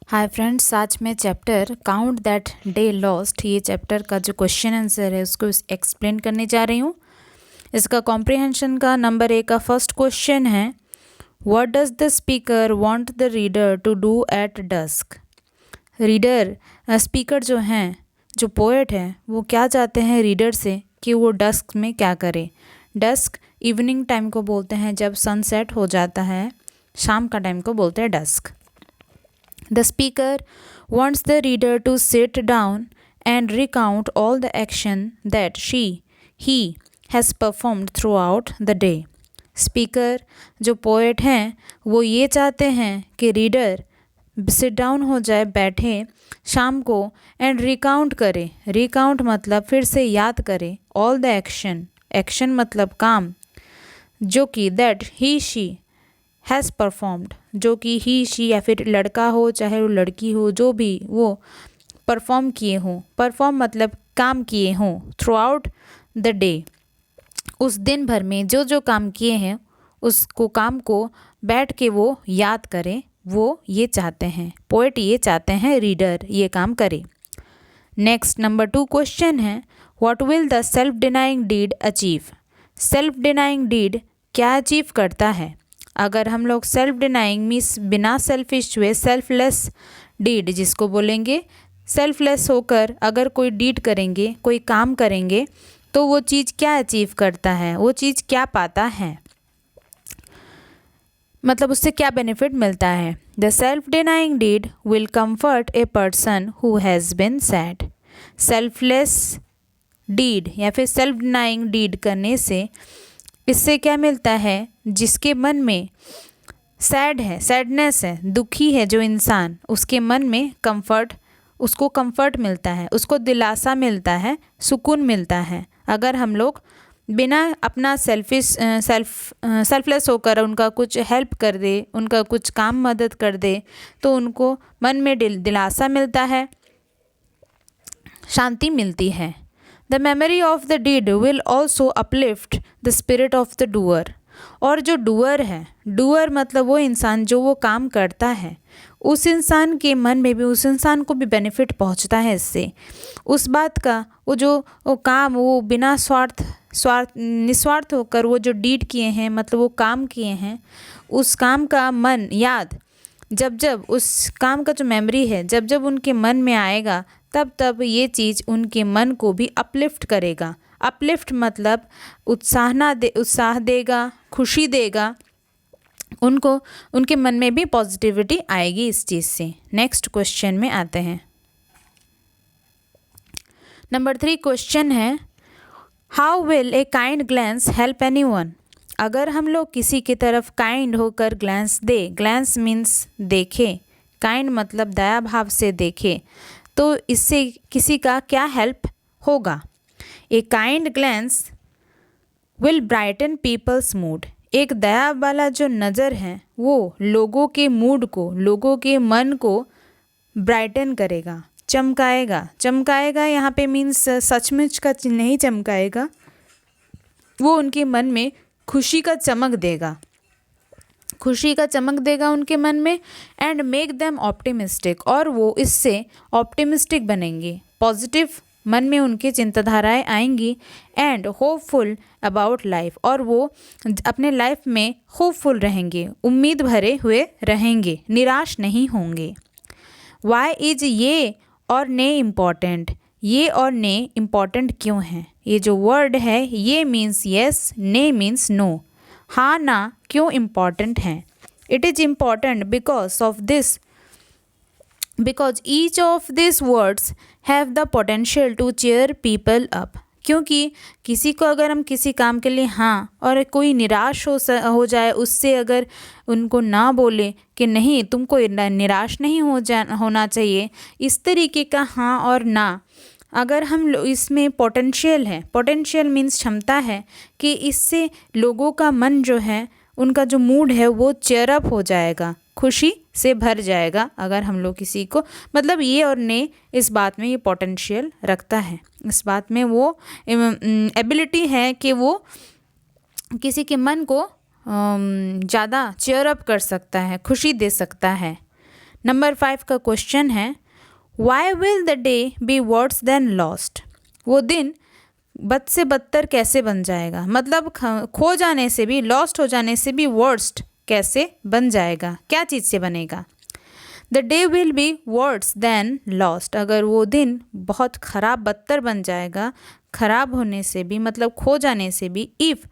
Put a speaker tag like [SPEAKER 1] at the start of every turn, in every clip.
[SPEAKER 1] Hi friends, आज मैं chapter count that day lost ये चैप्टर का जो क्वेश्चन आंसर है उसको एक्सप्लेन करने जा रही हूँ। इसका कॉम्प्रिहेंशन का नंबर 1 का फर्स्ट क्वेश्चन है, what does the speaker want the reader to do at dusk. Reader speaker जो हैं, जो पोएट हैं, वो क्या चाहते हैं रीडर से कि वो डस्क में क्या करे। डस्क इवनिंग टाइम को बोलते हैं, जब सनसेट हो जाता है, शाम का टाइम को बोलते हैं dusk. The speaker wants the reader to sit down and recount all the action that he has performed throughout the day. Speaker जो पोएट हैं वो ये चाहते हैं कि रीडर सिट डाउन हो जाए, बैठे शाम को, एंड रिकाउंट करे। रिकाउंट मतलब फिर से याद करे। ऑल द एक्शन, एक्शन मतलब काम, जो कि that he she has performed, जो कि ही शी या फिर लड़का हो चाहे वो लड़की हो, जो भी वो परफॉर्म किए हों। परफॉर्म मतलब काम किए हों। थ्रू आउट द डे, उस दिन भर में जो जो काम किए हैं उसको काम को बैठ के वो याद करें। वो ये चाहते हैं, पोएट ये चाहते हैं रीडर ये काम करे। नेक्स्ट नंबर 2 क्वेश्चन है, what will the self denying deed achieve. Self denying deed क्या अचीव करता है। अगर हम लोग सेल्फ डिनाइंग मीन्स बिना सेल्फिश हुए, सेल्फलेस डीड जिसको बोलेंगे, सेल्फलेस होकर अगर कोई डीड करेंगे, कोई काम करेंगे, तो वो चीज़ क्या अचीव करता है, वो चीज़ क्या पाता है, मतलब उससे क्या बेनिफिट मिलता है। The self denying deed will comfort a person who has been sad. Selfless deed या फिर सेल्फ डिनाइंग डीड करने से इससे क्या मिलता है, जिसके मन में सैड है, सैडनेस है, दुखी है जो इंसान, उसके मन में कंफर्ट, उसको कंफर्ट मिलता है, उसको दिलासा मिलता है, सुकून मिलता है। अगर हम लोग बिना अपना सेल्फलेस होकर उनका कुछ हेल्प कर दे, उनका कुछ काम मदद कर दे, तो उनको मन में दिलासा मिलता है, शांति मिलती है। The memory of the deed will also uplift the spirit of the doer. और जो डूअर है, डूअर मतलब वो इंसान जो वो काम करता है, उस इंसान के मन में भी, उस इंसान को भी बेनिफिट पहुंचता है इससे। उस बात का वो काम वो बिना निस्वार्थ होकर वो जो डीड किए हैं, मतलब वो काम किए हैं, उस काम का मन याद, जब जब उस काम का जो मेमोरी है जब जब उनके मन में आएगा, तब तब ये चीज़ उनके मन को भी अपलिफ्ट करेगा। अपलिफ्ट मतलब उत्साह देगा, खुशी देगा, उनको उनके मन में भी पॉजिटिविटी आएगी इस चीज़ से। नेक्स्ट क्वेश्चन में आते हैं। नंबर 3 क्वेश्चन है, how will a kind glance help anyone. अगर हम लोग किसी की तरफ काइंड होकर ग्लैंस दे, ग्लैंस मीन्स देखे, काइंड मतलब दया भाव से देखे, तो इससे किसी का क्या हेल्प होगा। A kind glance will brighten people's mood. एक दया वाला जो नज़र है वो लोगों के मूड को, लोगों के मन को ब्राइटन करेगा, चमकाएगा। चमकाएगा यहाँ पे मीन्स सचमुच का नहीं चमकाएगा, वो उनके मन में खुशी का चमक देगा, खुशी का चमक देगा उनके मन में। एंड मेक देम ऑप्टिमिस्टिक, और वो इससे ऑप्टिमिस्टिक बनेंगे, पॉजिटिव मन में उनकी चिंताधाराएं आएंगी। एंड होपफुल अबाउट लाइफ, और वो अपने लाइफ में होपफुल रहेंगे, उम्मीद भरे हुए रहेंगे, निराश नहीं होंगे। वाई इज ये और ने इम्पॉर्टेंट। ये और ने इम्पॉर्टेंट क्यों हैं। ये जो वर्ड है, ये means yes, nay means no. हाँ ना क्यों इम्पॉर्टेंट हैं। It is important because each of this words have the potential to cheer people up. क्योंकि किसी को अगर हम किसी काम के लिए हाँ, और कोई निराश हो जाए उससे, अगर उनको ना बोले कि नहीं तुमको निराश नहीं होना चाहिए, इस तरीके का हाँ और ना, अगर हम इसमें पोटेंशियल है, पोटेंशियल मीन्स क्षमता है कि इससे लोगों का मन जो है, उनका जो मूड है वो चेयर अप हो जाएगा, खुशी से भर जाएगा। अगर हम लोग किसी को, मतलब ये और ने इस बात में ये पोटेंशियल रखता है, इस बात में वो एबिलिटी है कि वो किसी के मन को ज़्यादा चेयर अप कर सकता है, खुशी दे सकता है। नंबर 5 का क्वेश्चन है why will the day be worse than lost. वो दिन बद से बदतर कैसे बन जाएगा, मतलब खो जाने से भी, लॉस्ट हो जाने से भी वर्स्ट कैसे बन जाएगा, क्या चीज़ से बनेगा। The day will be worse than lost, अगर वो दिन बहुत ख़राब बदतर बन जाएगा, ख़राब होने से भी मतलब खो जाने से भी। If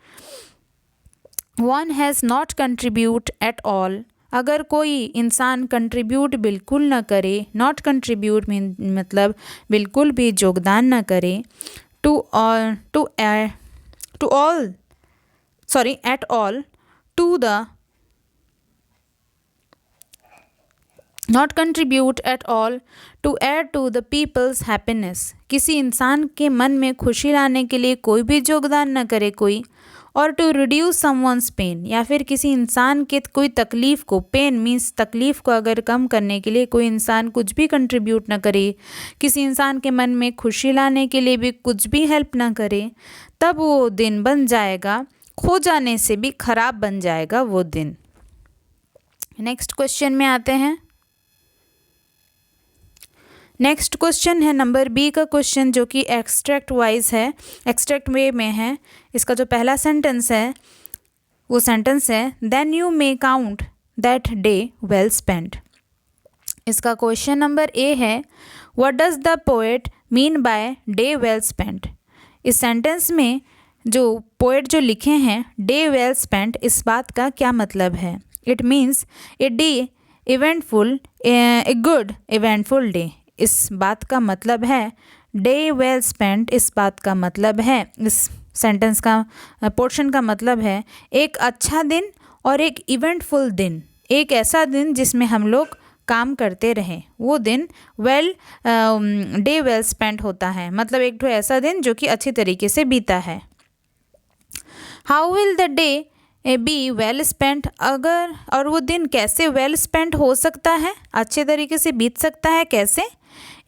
[SPEAKER 1] one has not contribute at all, अगर कोई इंसान कंट्रीब्यूट बिल्कुल ना करे, नॉट कंट्रीब्यूट मतलब बिल्कुल भी योगदान ना करे, to at all to the not contribute at all to add to the people's happiness, किसी इंसान के मन में खुशी लाने के लिए कोई भी योगदान न करे कोई, और टू रिड्यूस समवन्स पेन, या फिर किसी इंसान के कोई तकलीफ़ को, पेन मीन्स तकलीफ़ को अगर कम करने के लिए कोई इंसान कुछ भी कंट्रीब्यूट ना करे, किसी इंसान के मन में खुशी लाने के लिए भी कुछ भी हेल्प ना करे, तब वो दिन बन जाएगा, खो जाने से भी ख़राब बन जाएगा वो दिन। नेक्स्ट क्वेश्चन में आते हैं। नेक्स्ट क्वेश्चन है नंबर बी का क्वेश्चन, जो कि एक्सट्रैक्ट वाइज है, एक्सट्रैक्ट वे में है। इसका जो पहला सेंटेंस है वो सेंटेंस है then you may count that day well spent. इसका क्वेश्चन नंबर ए है what does the poet mean by day well spent. इस सेंटेंस में जो पोएट जो लिखे हैं डे वेल स्पेंट, इस बात का क्या मतलब है। It means a day eventful, a good eventful day, इस बात का मतलब है डे वेल स्पेंट। इस बात का मतलब है, इस सेंटेंस का पोर्शन का मतलब है एक अच्छा दिन और एक इवेंटफुल दिन, एक ऐसा दिन जिसमें हम लोग काम करते रहें, वो दिन डे वेल स्पेंट होता है, मतलब एक तो ऐसा दिन जो कि अच्छी तरीके से बीता है। How will the day be well spent, अगर और वो दिन कैसे वेल स्पेंट हो सकता है, अच्छे तरीके से बीत सकता है कैसे।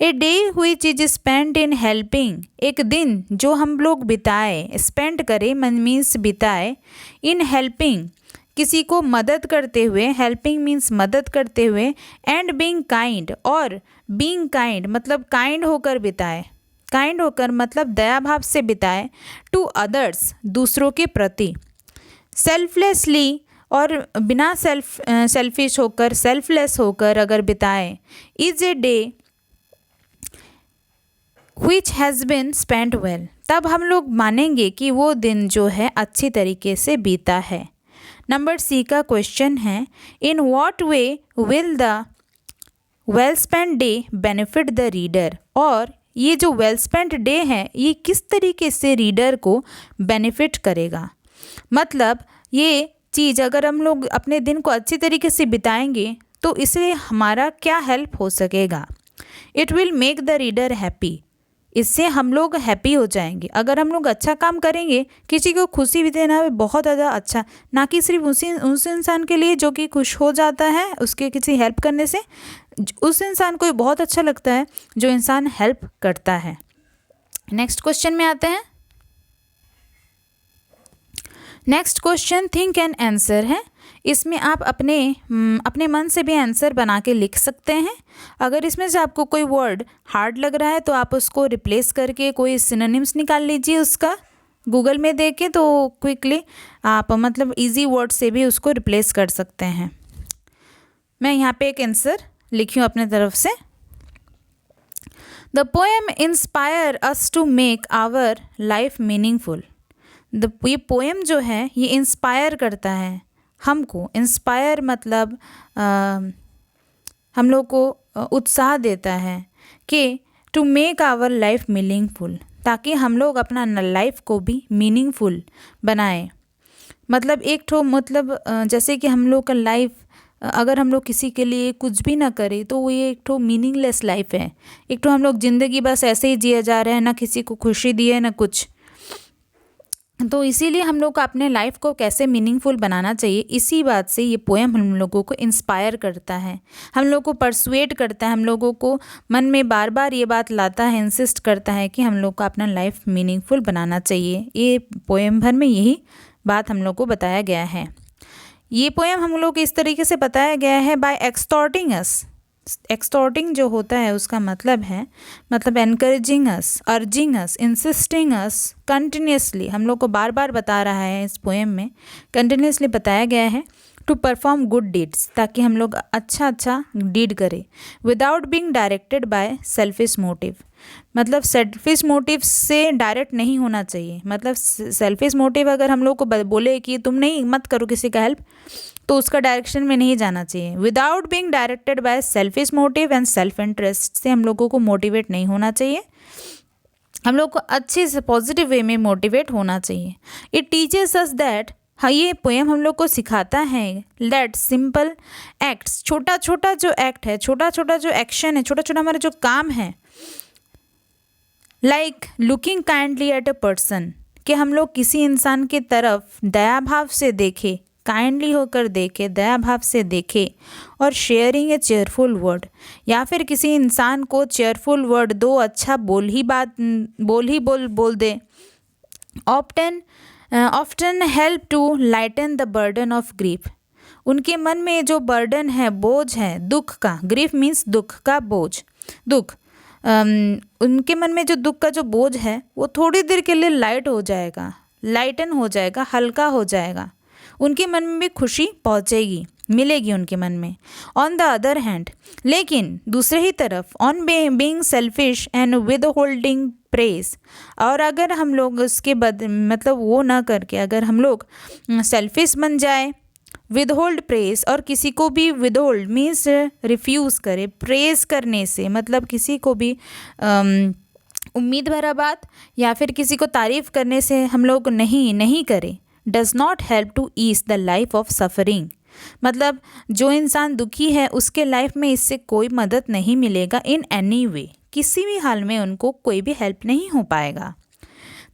[SPEAKER 1] A day which is spent in helping, एक दिन जो हम लोग बिताए, स्पेंड करें मीन्स बिताए, इन हेल्पिंग किसी को मदद करते हुए, हेल्पिंग मीन्स मदद करते हुए, एंड बीइंग काइंड, और बीइंग काइंड मतलब काइंड होकर बिताए, काइंड होकर मतलब दया भाव से बिताए, टू अदर्स दूसरों के प्रति, सेल्फलेसली और बिना सेल्फिश होकर, सेल्फलेस होकर अगर बिताए, is a day which has been spent well, तब हम लोग मानेंगे कि वो दिन जो है अच्छी तरीके से बीता है। नंबर सी का क्वेश्चन है in what way will the well spent day benefit the reader, और ये जो वेल स्पेंट डे है ये किस तरीके से रीडर को बेनिफिट करेगा, मतलब ये चीज़ अगर हम लोग अपने दिन को अच्छी तरीके से बिताएंगे तो इससे हमारा क्या हेल्प हो सकेगा। It will make the reader happy, इससे हम लोग हैप्पी हो जाएंगे। अगर हम लोग अच्छा काम करेंगे, किसी को खुशी भी देना है बहुत ज़्यादा अच्छा, ना कि सिर्फ उस इंसान के लिए जो कि खुश हो जाता है उसके किसी हेल्प करने से, उस इंसान को बहुत अच्छा लगता है जो इंसान हेल्प करता है। नेक्स्ट क्वेश्चन में आते हैं। Next question think and answer है। इसमें आप अपने मन से भी आंसर बना के लिख सकते हैं। अगर इसमें से आपको कोई वर्ड हार्ड लग रहा है तो आप उसको रिप्लेस करके कोई सिनोनिम्स निकाल लीजिए उसका, गूगल में दे के, तो क्विकली आप मतलब इजी वर्ड से भी उसको रिप्लेस कर सकते हैं। मैं यहाँ पे एक आंसर लिखी हूँ अपने तरफ से। The poem inspire us to make our life meaningful. ये पोएम जो है ये इंस्पायर करता है हमको, इंस्पायर मतलब हम लोग को उत्साह देता है कि to make our life meaningful, ताकि हम लोग अपना लाइफ को भी मीनिंगफुल बनाएं। मतलब एक ठो मतलब जैसे कि हम लोग का लाइफ अगर हम लोग किसी के लिए कुछ भी ना करें तो वो ये एक ठो मीनिंगलेस लाइफ है। एक ठो हम लोग ज़िंदगी बस ऐसे ही जिए जा रहे हैं, ना किसी को खुशी दिए ना कुछ। तो इसीलिए हम लोग को अपने लाइफ को कैसे मीनिंगफुल बनाना चाहिए, इसी बात से ये पोएम हम लोगों को इंस्पायर करता है, हम लोगों को परसुएट करता है, हम लोगों को मन में बार बार ये बात लाता है, इंसिस्ट करता है कि हम लोग को अपना लाइफ मीनिंगफुल बनाना चाहिए। ये पोएम भर में यही बात हम लोग को बताया गया है। ये पोएम हम लोग को इस तरीके से बताया गया है बाय एक्सटॉर्टिंग अस, एक्सटॉर्टिंग जो होता है उसका मतलब है मतलब एनकरेजिंग अस, अर्जिंग अस, इंसिस्टिंग अस कंटिन्यूसली, हम लोग को बार बार बता रहा है इस पोएम में, कंटिन्यूसली बताया गया है टू परफॉर्म गुड डीड्स, ताकि हम लोग अच्छा डीड करें without being directed by selfish motive, मतलब सेल्फिश मोटिव से डायरेक्ट नहीं होना चाहिए। मतलब सेल्फिश मोटिव अगर हम लोग को बोले कि तुम नहीं मत करो किसी का हेल्प, तो उसका डायरेक्शन में नहीं जाना चाहिए। Without being directed by selfish motive and self interest से हम लोगों को मोटिवेट नहीं होना चाहिए, हम लोग को अच्छे से पॉजिटिव वे में मोटिवेट होना चाहिए। इट टीचेस अस दैट, हाँ ये पोएम हम लोग को सिखाता है दैट सिंपल एक्ट्स, छोटा छोटा जो एक्ट है, छोटा छोटा जो एक्शन है, छोटा छोटा हमारा जो काम है, like looking kindly at a person, कि हम लोग किसी इंसान की तरफ दया भाव से देखें, काइंडली होकर देखे, दया भाव से देखे, और शेयरिंग ए चेयरफुल वर्ड, या फिर किसी इंसान को चेयरफुल वर्ड दो, अच्छा बोल दे। Often help to lighten the burden of grief, उनके मन में जो बर्डन है, बोझ है दुख का, ग्रीफ मीन्स दुख का बोझ, दुख, उनके मन में जो दुख का जो बोझ है वो थोड़ी देर के लिए लाइट हो जाएगा, लाइटन हो जाएगा, हल्का हो जाएगा, उनके मन में भी खुशी पहुँचेगी, मिलेगी उनके मन में। ऑन द अदर हैंड, लेकिन दूसरे ही तरफ, on being selfish and with holding praise, और अगर हम लोग उसके मतलब वो ना करके अगर हम लोग सेल्फिश बन जाए, विद होल्ड प्रेज, और किसी को भी विद होल्ड मीन्स रिफ्यूज़ करे, प्रेज करने से मतलब किसी को भी उम्मीद भरा बात या फिर किसी को तारीफ़ करने से हम लोग नहीं करें। Does not help to ease the life of suffering, मतलब जो इंसान दुखी है उसके लाइफ में इससे कोई मदद नहीं मिलेगा इन एनी वे, किसी भी हाल में उनको कोई भी हेल्प नहीं हो पाएगा।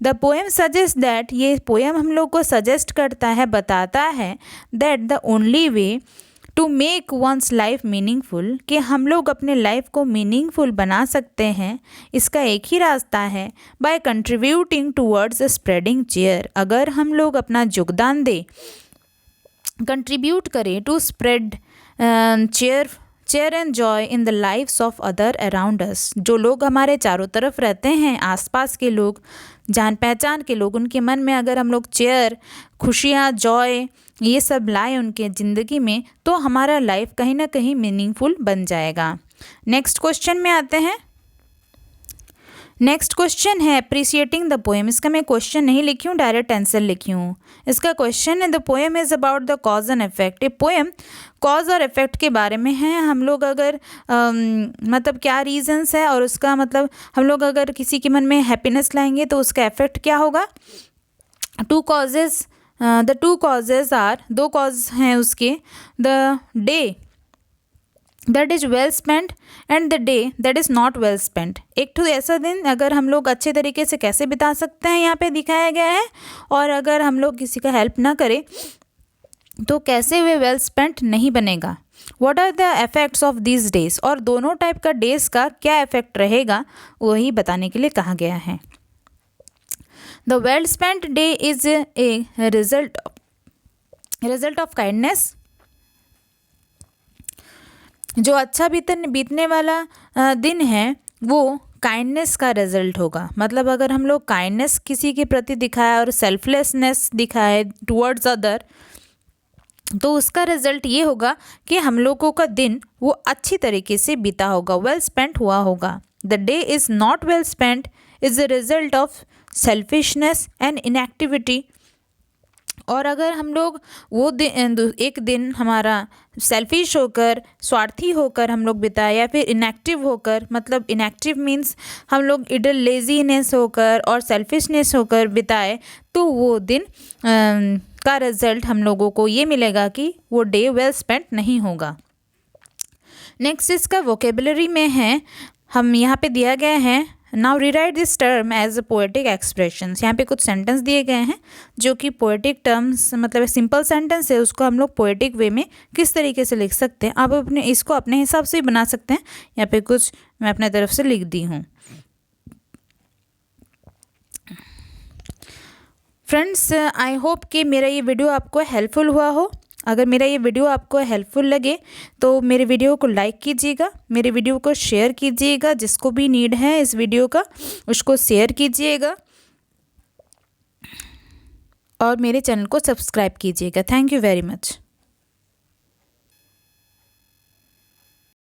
[SPEAKER 1] द पोएम सजेस्ट दैट, ये पोएम हम लोग को सजेस्ट करता है, बताता है that the only way to make one's life meaningful, कि हम लोग अपने लाइफ को मीनिंगफुल बना सकते हैं, इसका एक ही रास्ता है, by contributing towards spreading cheer, अगर हम लोग अपना योगदान दें, कंट्रीब्यूट करें to spread cheer and joy in the lives of other around us, जो लोग हमारे चारों तरफ रहते हैं, आसपास के लोग, जान पहचान के लोग, उनके मन में अगर हम लोग चेयर, खुशियाँ, जॉय ये सब लाए उनके ज़िंदगी में, तो हमारा लाइफ कहीं ना कहीं मीनिंगफुल बन जाएगा। नेक्स्ट क्वेश्चन में आते हैं। नेक्स्ट क्वेश्चन है अप्रिशिएटिंग द पोएम, इसका मैं क्वेश्चन नहीं लिखी हूँ, डायरेक्ट आंसर लिखी हूँ। इसका क्वेश्चन है the poem is about the cause and effect, ये पोएम कॉज और इफेक्ट के बारे में है। हम लोग अगर मतलब क्या रीजंस है और उसका मतलब हम लोग अगर किसी के मन में हैप्पीनेस लाएंगे तो उसका इफेक्ट क्या होगा। Two causes, the two causes are, दो कॉज हैं उसके, the day that is well spent and the day that is not well spent, एक तो ऐसा दिन अगर हम लोग अच्छे तरीके से कैसे बिता सकते हैं यहाँ पे दिखाया गया है, और अगर हम लोग किसी का हेल्प ना करें तो कैसे वे वेल स्पेंट नहीं बनेगा। What are the effects of this days, और दोनों टाइप का डेज का क्या इफेक्ट रहेगा वही बताने के लिए कहा गया है। The well spent day is a result of kindness, जो अच्छा बीतने वाला दिन है वो काइंडनेस का रिजल्ट होगा। मतलब अगर हम लोग काइंडनेस किसी के प्रति दिखाए और सेल्फलेसनेस दिखाए टुवर्ड्स अदर, तो उसका रिजल्ट ये होगा कि हम लोगों का दिन वो अच्छी तरीके से बीता होगा, वेल स्पेंट हुआ होगा। The day is not well spent is the result of selfishness and inactivity, और अगर हम लोग वो एक दिन हमारा सेल्फिश होकर, स्वार्थी होकर हम लोग बिताए, या फिर इनएक्टिव होकर, मतलब इनएक्टिव मीन्स हम लोग इडल लेजीनेस होकर और सेल्फिशनेस होकर बिताए, तो वो दिन का रिजल्ट हम लोगों को ये मिलेगा कि वो डे वेल स्पेंट नहीं होगा। नेक्स्ट इसका वोकेबलरी में है, हम यहाँ पे दिया गया है, now rewrite this term as a poetic expressions, यहाँ पे कुछ सेंटेंस दिए गए हैं जो कि पोएटिक टर्म्स, मतलब सिंपल सेंटेंस है, उसको हम लोग पोएटिक वे में किस तरीके से लिख सकते हैं। आप अपने इसको अपने हिसाब से ही बना सकते हैं, यहाँ पे कुछ मैं अपने तरफ से लिख दी हूँ। फ्रेंड्स, आई होप कि मेरा ये वीडियो आपको हेल्पफुल हुआ हो। अगर मेरा ये वीडियो आपको हेल्पफुल लगे तो मेरे वीडियो को लाइक कीजिएगा, मेरे वीडियो को शेयर कीजिएगा, जिसको भी नीड है इस वीडियो का उसको शेयर कीजिएगा और मेरे चैनल को सब्सक्राइब कीजिएगा। Thank you very much.